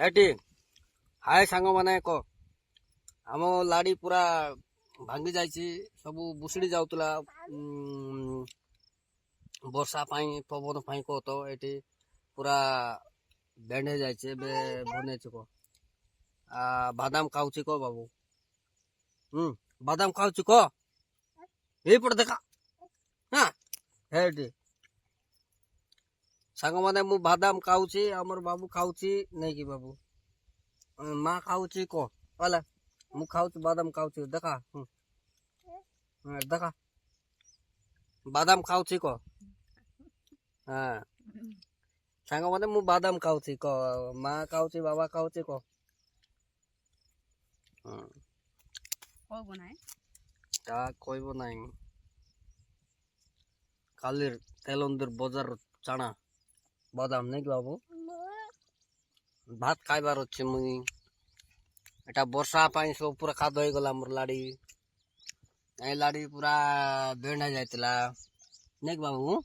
ହେଠି ହାଏ ସାଙ୍ଗମାନେ କହ ଆମ ଲାଡ଼ି ପୁରା ଭାଙ୍ଗି ଯାଇଛି ସବୁ ବୁସିଡ଼ି ଯାଉଥିଲା ବର୍ଷା ପାଇଁ ପବନ ପାଇଁ କହ ତ ଏଠି ପୁରା ବେଣ୍ଡ ହେଇଯାଇଛି ଏବେ ବନେଇଛୁ କହ ବାଦାମ ଖାଉଛି କହ ବାବୁ ବାଦାମ ଖାଉଛି କହ ଏଇପଟେ ଦେଖା ହଁ ହେଠି ସାଙ୍ଗମାନେ ମୁଁ ବାଦାମ ଖାଉଛି ଆମର ବାବୁ ଖାଉଛି ନେଇକି ବାବୁ ମା ଖାଉଛି କହ ହେଲା ମୁଁ ଖାଉଛି ବାଦାମ ଖାଉଛି ଦେଖା ଦେଖା ବାଦାମ ଖାଉଛି କହ ହଁ ସାଙ୍ଗମାନେ ମୁଁ ବାଦାମ ଖାଉଛି କହ ମା ଖାଉଛି ବାବା ଖାଉଛି କହ ତା କହିବ ନାହିଁ କାଲି ତେଲନ୍ଦର ବଜାର ଚାଣା ବାଦାମ ନେଇକି ବାବୁ ଭାତ ଖାଇବାର ଅଛି ମୁଇଁ ଏଟା ବର୍ଷା ପାଇଁ ସବୁ ପୁରା ଖାଦ ହେଇଗଲା ମୋର ଲାଡ଼ି ଏ ଲାଡ଼ି ପୁରା ବେଣ୍ଡ ହେଇଯାଇଥିଲା ନେଇକି ବାବୁ